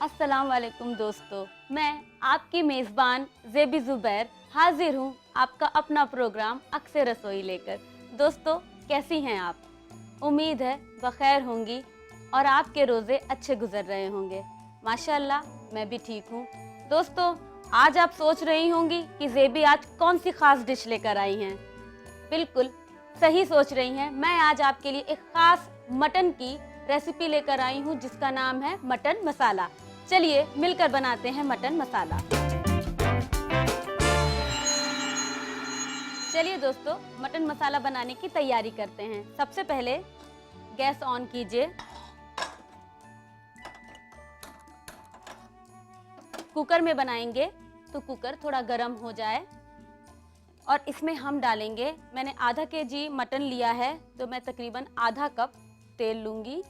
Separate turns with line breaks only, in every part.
अस्सलाम वालेकुम दोस्तों, मैं आपकी मेज़बान ज़ेबी ज़ुबैर हाजिर हूँ आपका अपना प्रोग्राम अक्सर रसोई लेकर। दोस्तों, कैसी हैं आप? उम्मीद है बखैर होंगी और आपके रोज़े अच्छे गुजर रहे होंगे। माशाअल्लाह, मैं भी ठीक हूँ। दोस्तों, आज आप सोच रही होंगी कि ज़ेबी आज कौन सी ख़ास डिश लेकर आई हैं। बिल्कुल सही सोच रही हैं। मैं आज आपके लिए एक ख़ास मटन की रेसिपी लेकर आई हूँ जिसका नाम है मटन मसाला। चलिए मिलकर बनाते हैं मटन मसाला। चलिए दोस्तों, मटन मसाला बनाने की तैयारी करते हैं। सबसे पहले गैस ऑन कीजिए। कुकर में बनाएंगे तो कुकर थोड़ा गर्म हो जाए और इसमें हम डालेंगे, मैंने आधा केजी मटन लिया है तो मैं तकरीबन आधा कप तेल लूंगी।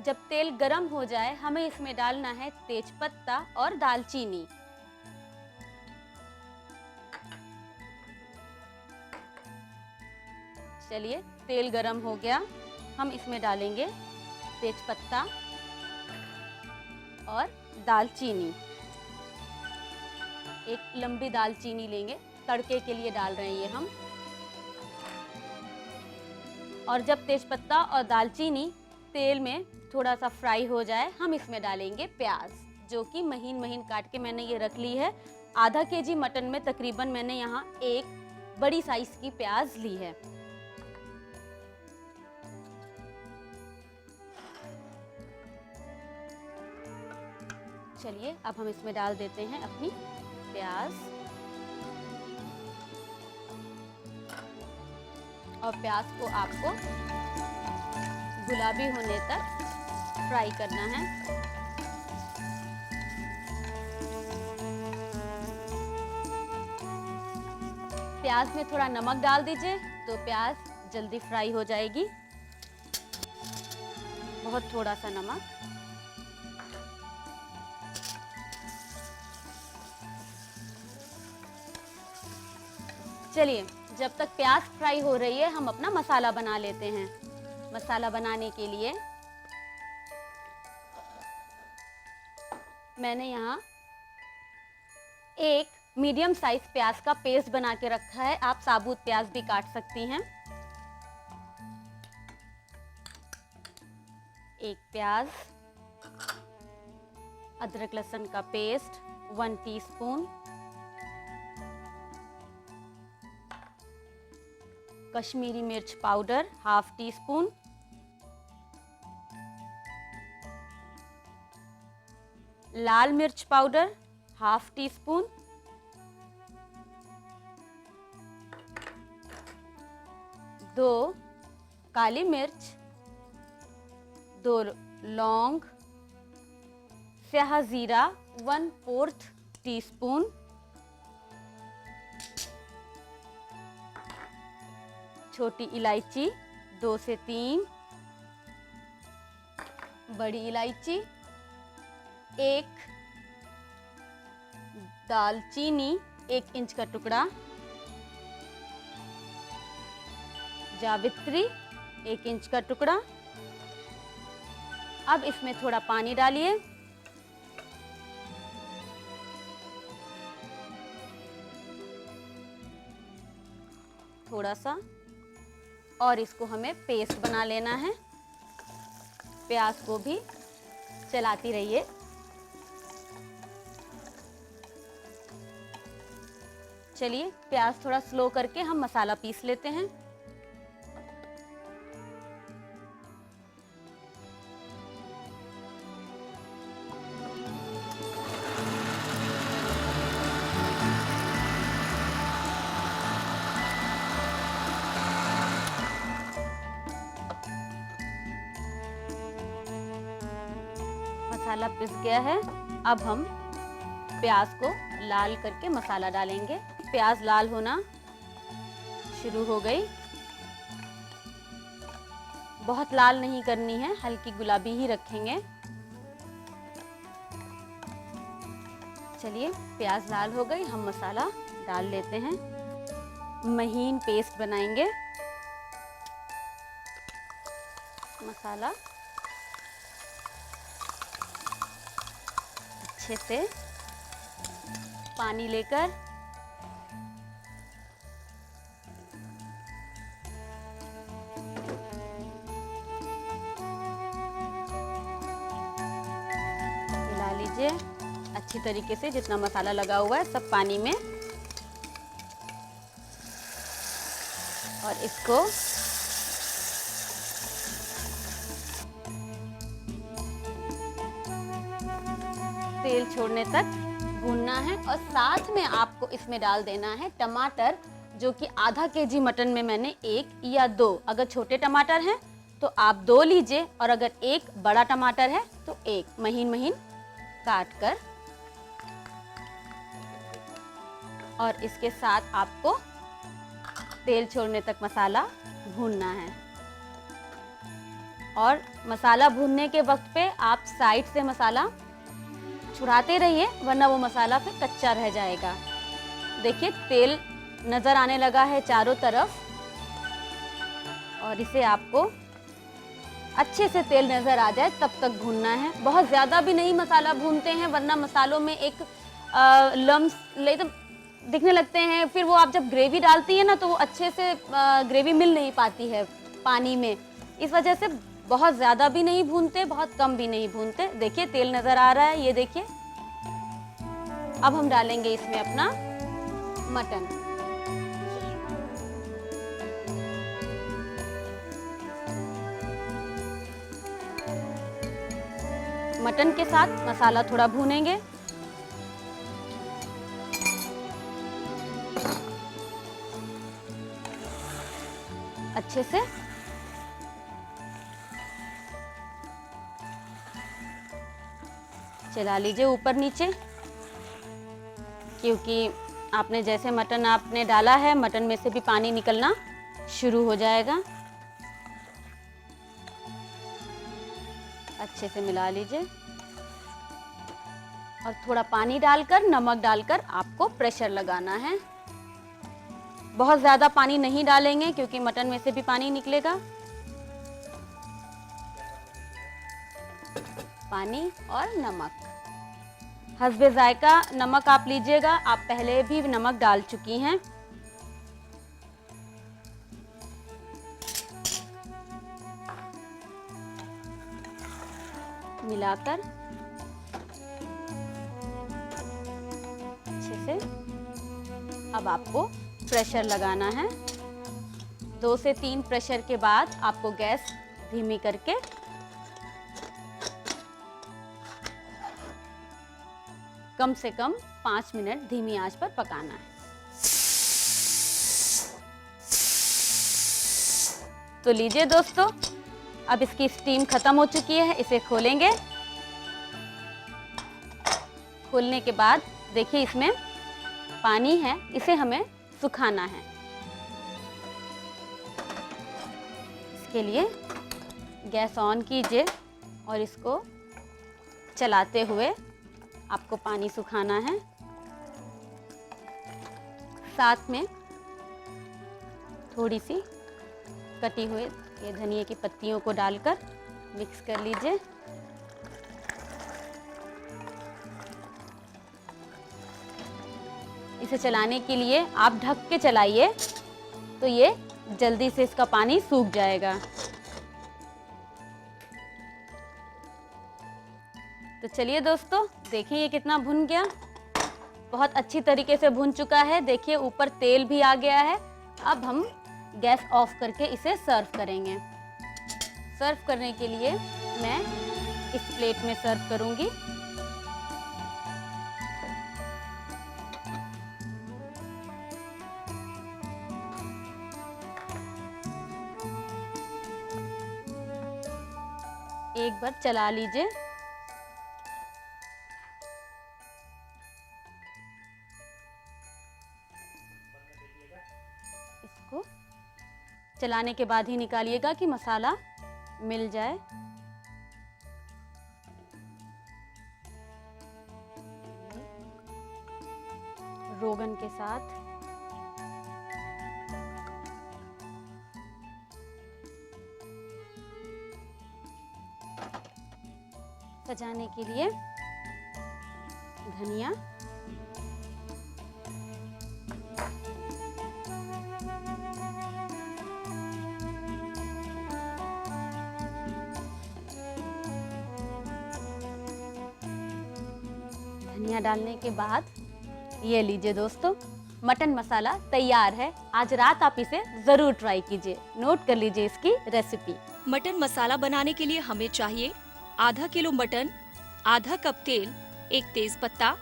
जब तेल गरम हो जाए हमें इसमें डालना है तेजपत्ता और दालचीनी। चलिए, तेल गरम हो गया, हम इसमें डालेंगे तेजपत्ता और दालचीनी। एक लंबी दालचीनी लेंगे, तड़के के लिए डाल रहे हैं ये हम। और जब तेजपत्ता और दालचीनी तेल में थोड़ा सा फ्राई हो जाए हम इसमें डालेंगे प्याज, जो कि महीन महीन काट के मैंने ये रख ली है। आधा केजी मटन में तकरीबन मैंने यहाँ एक बड़ी साइज की प्याज ली है। चलिए, अब हम इसमें डाल देते हैं अपनी प्याज और प्याज को आपको गुलाबी होने तक फ्राई करना है। प्याज में थोड़ा नमक डाल दीजिए तो प्याज जल्दी फ्राई हो जाएगी। बहुत थोड़ा सा नमक। चलिए, जब तक प्याज फ्राई हो रही है हम अपना मसाला बना लेते हैं। मसाला बनाने के लिए मैंने यहाँ एक मीडियम साइज प्याज का पेस्ट बना के रखा है। आप साबुत प्याज भी काट सकती हैं। एक प्याज, अदरक लहसुन का पेस्ट 1 टीस्पून, कश्मीरी मिर्च पाउडर 1/2 टीस्पून, लाल मिर्च पाउडर 1/2 टीस्पून, दो काली मिर्च, 2 लौंग, स्याह जीरा 1/4 टीस्पून, छोटी इलायची 2 से 3, बड़ी इलायची 1, दालचीनी 1 इंच का टुकड़ा, जावित्री 1 इंच का टुकड़ा। अब इसमें थोड़ा पानी डालिए। थोड़ा सा, और इसको हमें पेस्ट बना लेना है। प्याज को भी चलाती रहिए। चलिए, प्याज थोड़ा स्लो करके हम मसाला पीस लेते हैं। मसाला पिस गया है। अब हम प्याज को लाल करके मसाला डालेंगे। प्याज लाल होना शुरू हो गई। बहुत लाल नहीं करनी है, हल्की गुलाबी ही रखेंगे। चलिए, प्याज लाल हो गई, हम मसाला डाल लेते हैं। महीन पेस्ट बनाएंगे। मसाला अच्छे से पानी लेकर मिला लीजिए अच्छी तरीके से। जितना मसाला लगा हुआ है सब पानी में, और इसको तेल छोड़ने तक भूनना है। और साथ में आपको इसमें डाल देना है टमाटर, जो कि आधा केजी मटन में मैंने 1 या 2, अगर छोटे टमाटर हैं तो आप 2 लीजिए, और अगर 1 बड़ा टमाटर है तो 1 महीन महीन काट कर। और इसके साथ आपको तेल छोड़ने तक मसाला भूनना है। और मसाला भूनने के वक्त पे आप साइड से मसाला छुड़ाते रहिए, वरना वो मसाला फिर कच्चा रह जाएगा। देखिए तेल नज़र आने लगा है चारों तरफ, और इसे आपको अच्छे से तेल नज़र आ जाए तब तक भूनना है। बहुत ज़्यादा भी नहीं मसाला भूनते हैं, वरना मसालों में एक लम्स दिखने लगते हैं। फिर वो आप जब ग्रेवी डालती है ना तो वो अच्छे से ग्रेवी मिल नहीं पाती है पानी में। इस वजह से बहुत ज़्यादा भी नहीं भूनते, बहुत कम भी नहीं भूनते। देखिए तेल नज़र आ रहा है, ये देखिए। अब हम डालेंगे इसमें अपना मटन। मटन के साथ मसाला थोड़ा भूनेंगे। अच्छे से चला लीजिए ऊपर नीचे, क्योंकि आपने जैसे मटन आपने डाला है, मटन में से भी पानी निकलना शुरू हो जाएगा। अच्छे से मिला लीजिए, और थोड़ा पानी डालकर, नमक डालकर आपको प्रेशर लगाना है। बहुत ज़्यादा पानी नहीं डालेंगे क्योंकि मटन में से भी पानी निकलेगा। पानी और नमक हस्बे जायका नमक आप लीजिएगा, आप पहले भी नमक डाल चुकी हैं। मिलाकर अच्छे से अब आपको प्रेशर लगाना है। 2 से 3 प्रेशर के बाद आपको गैस धीमी करके कम से कम 5 मिनट धीमी आंच पर पकाना है। तो लीजिए दोस्तों, अब इसकी स्टीम खत्म हो चुकी है। इसे खोलेंगे। खोलने के बाद देखिए इसमें पानी है, इसे हमें सुखाना है। इसके लिए गैस ऑन कीजिए और इसको चलाते हुए आपको पानी सुखाना है। साथ में थोड़ी सी कटी हुई ये धनिया की पत्तियों को डालकर मिक्स कर लीजिए। इसे चलाने के लिए आप ढक के चलाइए, तो ये जल्दी से इसका पानी सूख जाएगा। तो चलिए दोस्तों, देखिए ये कितना भुन गया। बहुत अच्छी तरीके से भुन चुका है। देखिए ऊपर तेल भी आ गया है। अब हम गैस ऑफ करके इसे सर्व करेंगे। सर्व करने के लिए मैं इस प्लेट में सर्व करूंगी। एक बार चला लीजिए। इसको चलाने के बाद ही निकालिएगा कि मसाला मिल जाए। रोगन के साथ सजाने के लिए धनिया, धनिया डालने के बाद ये लीजिए दोस्तों, मटन मसाला तैयार है। आज रात आप इसे जरूर ट्राई कीजिए, नोट कर लीजिए इसकी रेसिपी।
मटन मसाला बनाने के लिए हमें चाहिए आधा किलो मटन, आधा कप तेल, एक तेज पत्ता,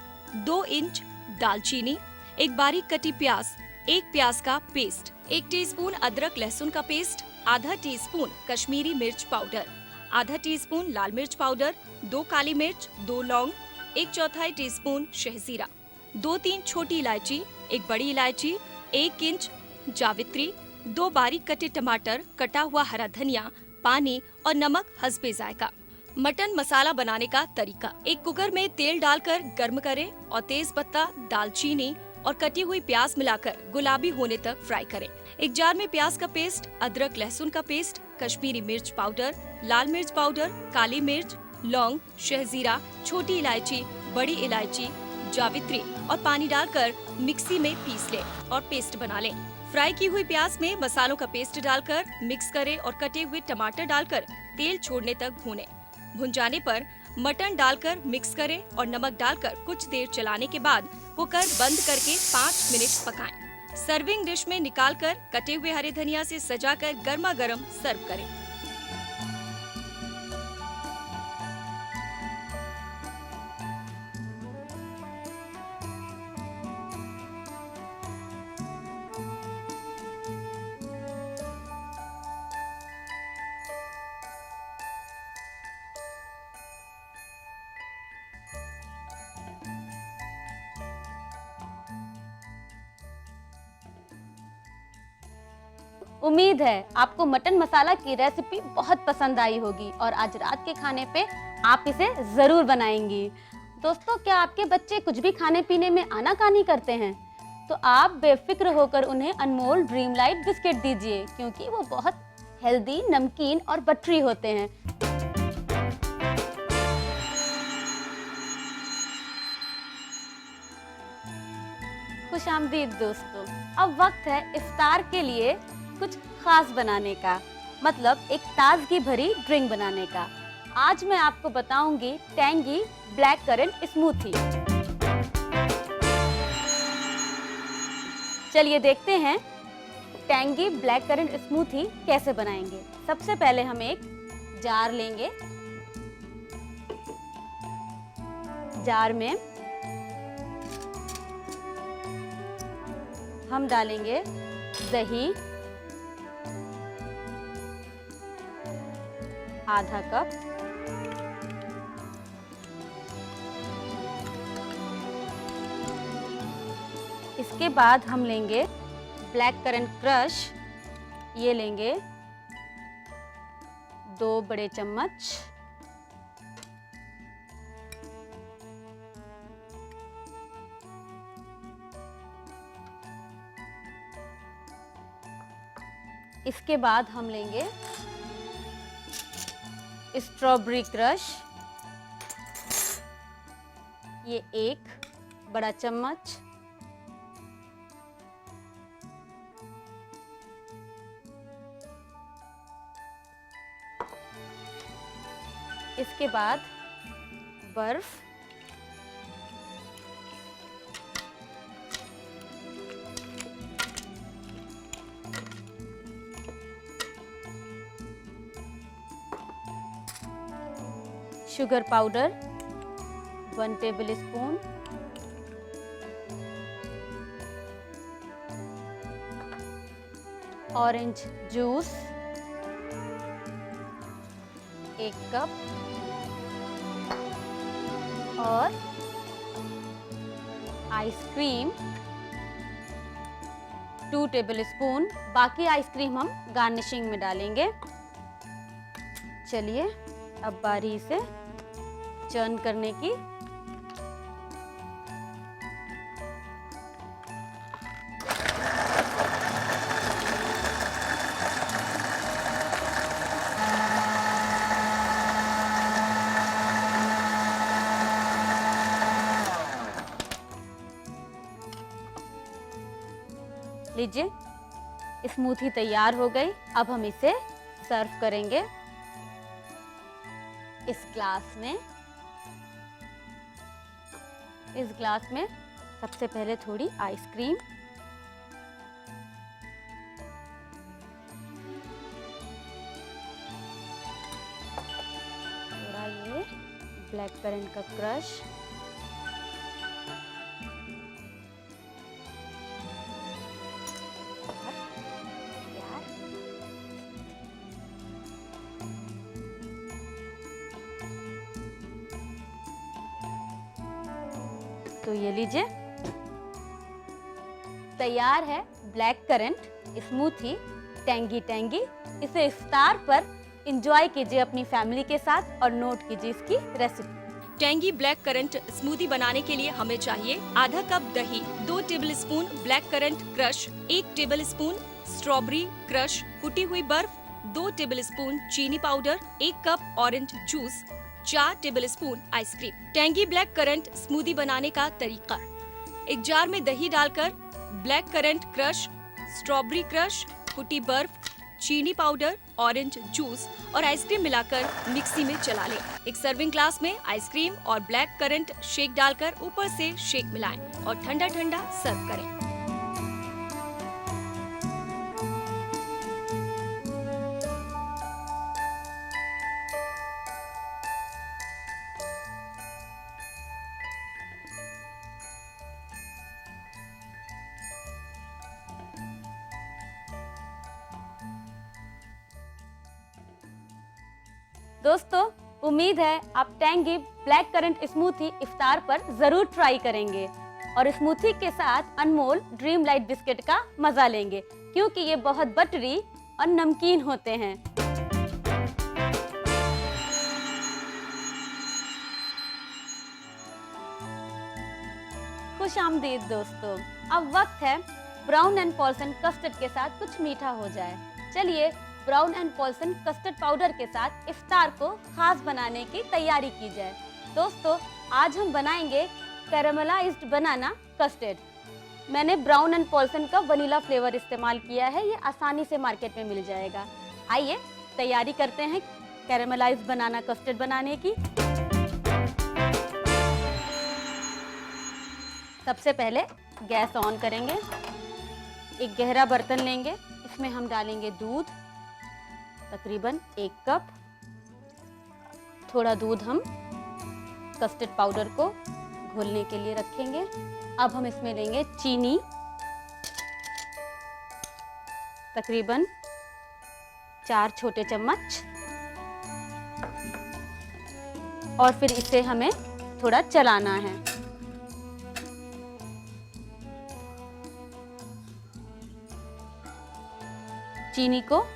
2 इंच दालचीनी, एक बारीक कटी प्याज, एक प्याज का पेस्ट, 1 टीस्पून अदरक लहसुन का पेस्ट, आधा टीस्पून कश्मीरी मिर्च पाउडर, आधा टीस्पून लाल मिर्च पाउडर, 2 काली मिर्च, 2 लौंग, 1/4 टीस्पून शहजीरा, 2-3 छोटी इलायची, 1 बड़ी इलायची, 1 इंच जावित्री, 2 बारीक कटे टमाटर, कटा हुआ हरा धनिया, पानी और नमक हस्बे जायका। मटन मसाला बनाने का तरीका। एक कुकर में तेल डालकर गर्म करें और तेज पत्ता, दालचीनी और कटी हुई प्याज मिलाकर गुलाबी होने तक फ्राई करें। एक जार में प्याज का पेस्ट, अदरक लहसुन का पेस्ट, कश्मीरी मिर्च पाउडर, लाल मिर्च पाउडर, काली मिर्च, लौंग, शहजीरा, छोटी इलायची, बड़ी इलायची, जावित्री और पानी डालकर मिक्सी में पीस लें और पेस्ट बना लें। फ्राई की हुई प्याज में मसालों का पेस्ट डालकर मिक्स करें और कटे हुए टमाटर डालकर तेल छोड़ने तक भूनें। भुन जाने पर मटन डालकर मिक्स करें और नमक डालकर कुछ देर चलाने के बाद कुकर बंद करके 5 मिनट पकाएं। सर्विंग डिश में निकालकर कटे हुए हरे धनिया से सजाकर गर्मा गर्म सर्व करें।
उम्मीद है आपको मटन मसाला की रेसिपी बहुत पसंद आई होगी और आज रात के खाने पे आप इसे जरूर बनाएंगी। दोस्तों, क्या आपके बच्चे कुछ भी खाने पीने में आनाकानी करते हैं? तो आप बेफिक्र होकर उन्हें अनमोल ड्रीम लाइट बिस्किट दीजिए, क्योंकि वो बहुत हेल्दी, नमकीन और बटरी होते हैं। खुशामदीद दोस्तों, अब वक्त है इफ्तार के लिए कुछ खास बनाने का, मतलब एक ताजगी भरी ड्रिंक बनाने का। आज मैं आपको बताऊंगी टैंगी ब्लैक करंट स्मूथी। चलिए देखते हैं टैंगी ब्लैक करंट स्मूथी कैसे बनाएंगे। सबसे पहले हम एक जार लेंगे। जार में हम डालेंगे दही आधा कप, इसके बाद हम लेंगे ब्लैक करंट क्रश, ये लेंगे 2 बड़े चम्मच। इसके बाद हम लेंगे स्ट्रॉबेरी क्रश, ये 1 बड़ा चम्मच। इसके बाद बर्फ, sugar powder 1 table spoon, orange juice 1 cup और आइसक्रीम 2 टेबल स्पून। बाकी आइसक्रीम हम गार्निशिंग में डालेंगे। चलिए अब बारी से चर्न करने की। लीजिए, स्मूथी तैयार हो गई। अब हम इसे सर्व करेंगे इस ग्लास में। इस ग्लास में सबसे पहले थोड़ी आइसक्रीम, थोड़ा ये ब्लैक करंट का क्रश, तो ये लीजिए, तैयार है black currant smoothie, tangy tangy. इसे इफ्तार पर एंजॉय कीजिए अपनी फैमिली के साथ और नोट कीजिए इसकी recipe.
Tangy black currant smoothie बनाने के लिए हमें चाहिए आधा कप दही, 2 tablespoon black currant crush, 1 tablespoon strawberry crush, कुटी हुई बर्फ, 2 टेबलस्पून चीनी powder, 1 cup orange juice, 4 tablespoon ice cream. Tangy black currant smoothie बनाने का तरीका: एक जार में दही डालकर black currant crush, strawberry crush, कुटी बर्फ, चीनी पाउडर, ऑरेंज जूस और आइसक्रीम मिलाकर मिक्सी में चला लें। एक सर्विंग ग्लास में आइसक्रीम और ब्लैक करंट शेक डालकर ऊपर से शेक मिलाएं और ठंडा ठंडा सर्व करें।
दोस्तों, उम्मीद है आप टैंगी ब्लैक करंट स्मूथी इफ्तार पर जरूर ट्राई करेंगे और स्मूथी के साथ अनमोल ड्रीम लाइट बिस्किट का मजा लेंगे, क्योंकि ये बहुत बटरी और नमकीन होते हैं। खुशामदीद दोस्तों, अब वक्त है ब्राउन एंड पॉल्सन कस्टर्ड के साथ कुछ मीठा हो जाए। चलिए Brown and Polson custard powder के साथ इफ्तार को खास बनाने की तैयारी की जाए। दोस्तों, आज हम बनाएंगे कैरामलाइज्ड बनाना कस्टर्ड। मैंने ब्राउन एंड पॉल्सन का वनीला फ्लेवर इस्तेमाल किया है, ये आसानी से मार्केट में मिल जाएगा। आइए तैयारी करते हैं कैरामलाइज्ड बनाना कस्टर्ड बनाने की। सबसे पहले गैस ऑन करेंगे, एक गहरा बर्तन लेंगे, इसमें हम डालेंगे दूध, तकरीबन 1 कप। थोड़ा दूध हम कस्टर्ड पाउडर को घोलने के लिए रखेंगे। अब हम इसमें लेंगे चीनी, तकरीबन 4 छोटे चम्मच, और फिर इसे हमें थोड़ा चलाना है। चीनी को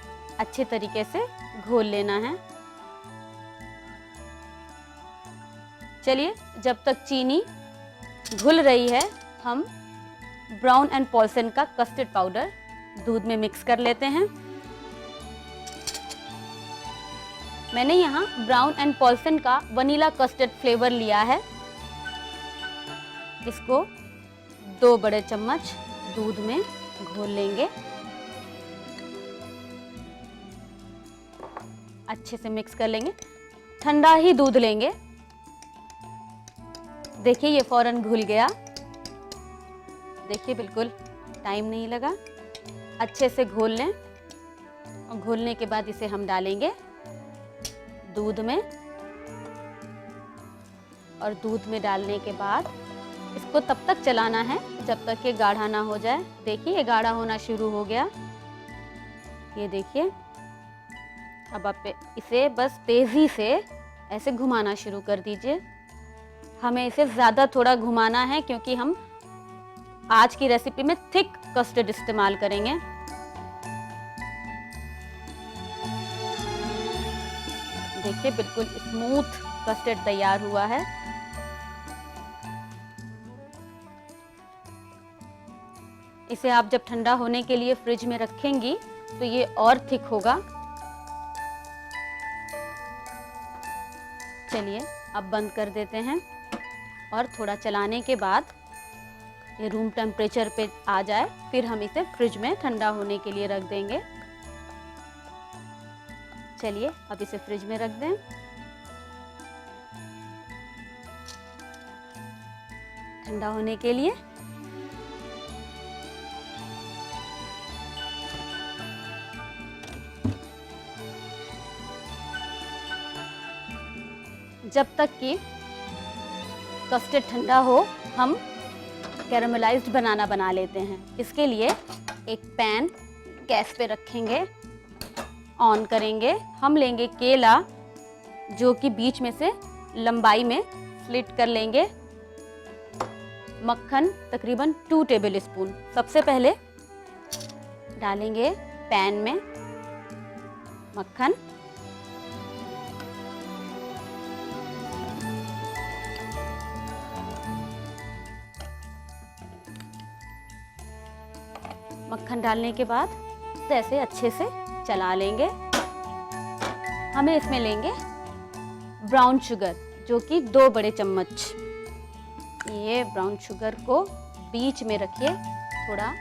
अच्छे तरीके से घोल लेना है। चलिए, जब तक चीनी घुल रही है हम ब्राउन एंड पॉल्सन का कस्टर्ड पाउडर दूध में मिक्स कर लेते हैं। मैंने यहाँ ब्राउन एंड पॉल्सन का वनीला कस्टर्ड फ्लेवर लिया है। इसको 2 बड़े चम्मच दूध में घोल लेंगे, अच्छे से मिक्स कर लेंगे। ठंडा ही दूध लेंगे। देखिए ये फौरन घुल गया, देखिए बिल्कुल टाइम नहीं लगा। अच्छे से घोल लें और घोलने के बाद इसे हम डालेंगे दूध में, और दूध में डालने के बाद इसको तब तक चलाना है जब तक ये गाढ़ा ना हो जाए। देखिए ये गाढ़ा होना शुरू हो गया, ये देखिए। अब आप इसे बस तेज़ी से ऐसे घुमाना शुरू कर दीजिए। हमें इसे ज़्यादा थोड़ा घुमाना है क्योंकि हम आज की रेसिपी में थिक कस्टर्ड इस्तेमाल करेंगे। देखिए बिल्कुल स्मूथ कस्टर्ड तैयार हुआ है। इसे आप जब ठंडा होने के लिए फ्रिज में रखेंगी तो ये और थिक होगा। चलिए अब बंद कर देते हैं और थोड़ा चलाने के बाद ये रूम टेम्परेचर पे आ जाए, फिर हम इसे फ्रिज में ठंडा होने के लिए रख देंगे। चलिए अब इसे फ्रिज में रख दें। ठंडा होने के लिए। जब तक कि कस्टर्ड ठंडा हो, हम कैरामलाइज्ड बनाना बना लेते हैं। इसके लिए एक पैन गैस पे रखेंगे, ऑन करेंगे। हम लेंगे केला, जो कि बीच में से लंबाई में स्लिट कर लेंगे। मक्खन तकरीबन 2 टेबल स्पून सबसे पहले डालेंगे पैन में मक्खन। मक्खन डालने के बाद ऐसे अच्छे से चला लेंगे। हमें इसमें लेंगे ब्राउन शुगर, जो कि 2 बड़े चम्मच। ये ब्राउन शुगर को बीच में रखिए, थोड़ा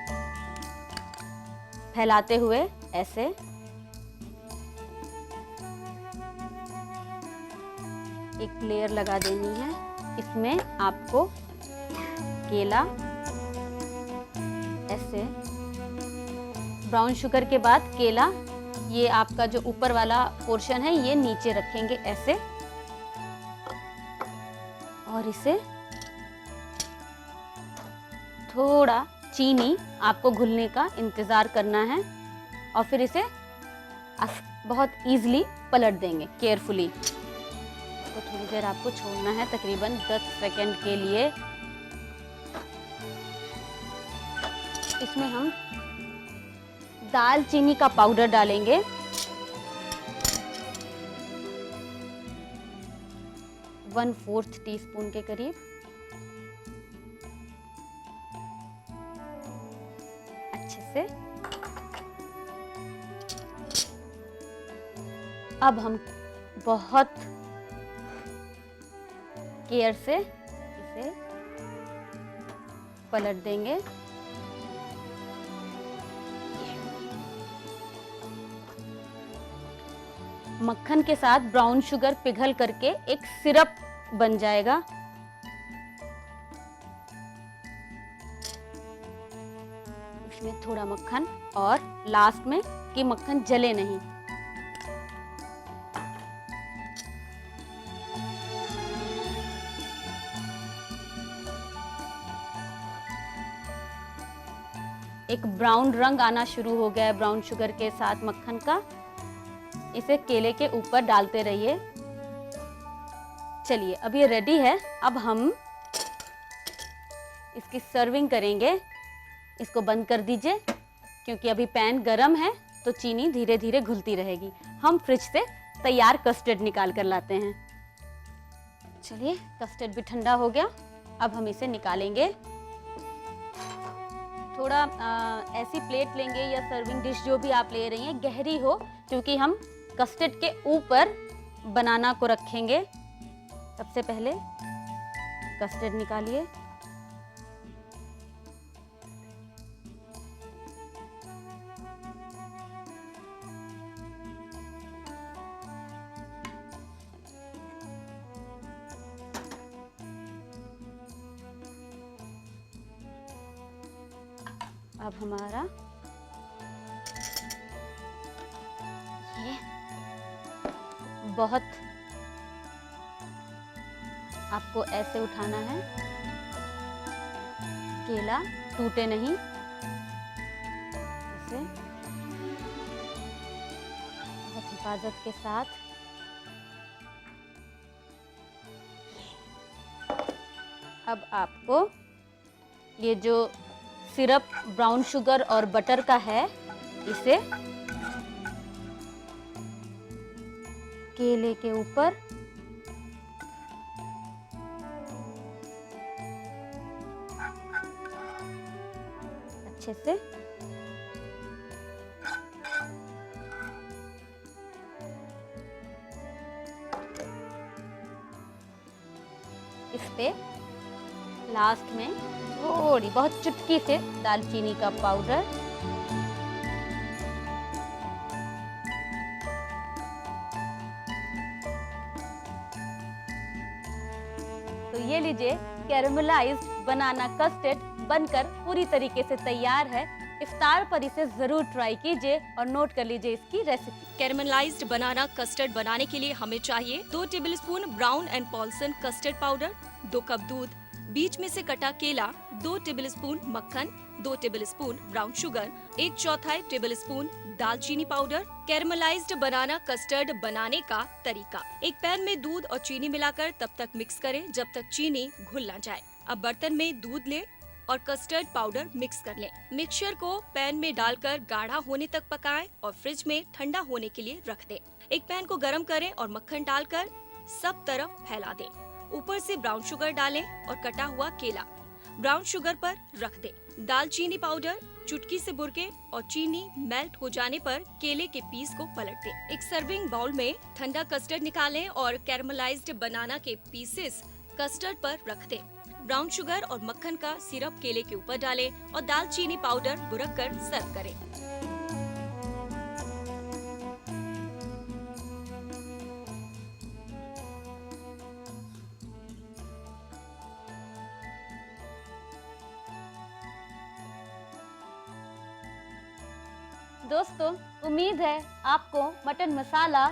फैलाते हुए ऐसे। एक लेयर लगा देनी है। इसमें आपको केला ऐसे, ब्राउन शुगर के बाद केला, ये आपका जो ऊपर वाला पोर्शन है ये नीचे रखेंगे ऐसे, और इसे थोड़ा चीनी आपको घुलने का इंतज़ार करना है, और फिर इसे बहुत इजीली पलट देंगे केयरफुली। तो थोड़ी देर आपको छोड़ना है, तकरीबन 10 सेकंड के लिए। इसमें हम दालचीनी का पाउडर डालेंगे, 1/4 टीस्पून के करीब। अच्छे से अब हम बहुत केयर से इसे पलट देंगे। मक्खन के साथ ब्राउन शुगर पिघल करके एक सिरप बन जाएगा। उसमें थोड़ा मक्खन, और लास्ट में कि मक्खन जले नहीं। एक ब्राउन रंग आना शुरू हो गया है ब्राउन शुगर के साथ मक्खन का। इसे केले के ऊपर डालते रहिए। चलिए अब ये रेडी है। अब हम इसकी सर्विंग करेंगे। इसको बंद कर दीजिए, क्योंकि अभी पैन गरम है तो चीनी धीरे धीरे घुलती रहेगी। हम फ्रिज से तैयार कस्टर्ड निकाल कर लाते हैं। चलिए कस्टर्ड भी ठंडा हो गया, अब हम इसे निकालेंगे। थोड़ा ऐसी प्लेट लेंगे या सर्विंग डिश जो भी आप ले रही हैं, गहरी हो, क्योंकि हम कस्टर्ड के ऊपर बनाना को रखेंगे। सबसे पहले कस्टर्ड निकालिए। अब हमारा ये बहुत आपको ऐसे उठाना है, केला टूटे नहीं। इसे बहुत हिफाजत के साथ अब आपको ये जो सिरप ब्राउन शुगर और बटर का है, इसे केले के ऊपर अच्छे से इस पे लास्ट में थोड़ी बहुत चुटकी से दालचीनी का पाउडर, तो ये लीजिए कैरेमलाइज्ड बनाना कस्टर्ड बनकर पूरी तरीके से तैयार है। इफ्तार पर इसे जरूर ट्राई कीजिए और नोट कर लीजिए इसकी रेसिपी।
कैरेमलाइज्ड बनाना कस्टर्ड बनाने के लिए हमें चाहिए 2 tablespoon Brown and Polson custard powder, 2 cup दूध, बीच में से कटा केला, 2 टेबलस्पून मक्खन, 2 टेबलस्पून ब्राउन शुगर, 1/4 टेबलस्पून दालचीनी पाउडर। कैरेमलाइज्ड बनाना कस्टर्ड बनाने का तरीका। एक पैन में दूध और चीनी मिलाकर तब तक मिक्स करें जब तक चीनी घुल ना जाए। अब बर्तन में दूध लें और कस्टर्ड पाउडर मिक्स कर लें। मिक्सचर को पैन में डालकर गाढ़ा होने तक पकाएं और फ्रिज में ठंडा होने के लिए रख दें। एक पैन को गरम करें और मक्खन डालकर सब तरफ फैला दें। ऊपर से ब्राउन शुगर डालें और कटा हुआ केला ब्राउन शुगर पर रख दें। दालचीनी पाउडर चुटकी से बुरके और चीनी मेल्ट हो जाने पर केले के पीस को पलट दें। एक सर्विंग बाउल में ठंडा कस्टर्ड निकालें और कैरेमलाइज्ड बनाना के पीसेस कस्टर्ड पर रख दें। ब्राउन शुगर और मक्खन का सिरप केले के ऊपर डालें और दालचीनी पाउडर बुरक कर सर्व करें।
दोस्तों, उम्मीद है आपको मटन मसाला,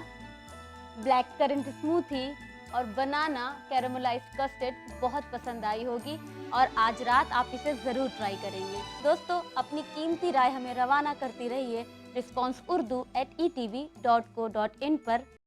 ब्लैक करंट स्मूथी और बनाना कैरेमलाइज्ड कस्टर्ड बहुत पसंद आई होगी और आज रात आप इसे ज़रूर ट्राई करेंगे। दोस्तों, अपनी कीमती राय हमें रवाना करती रहिए responseurdu@etv.co.in पर।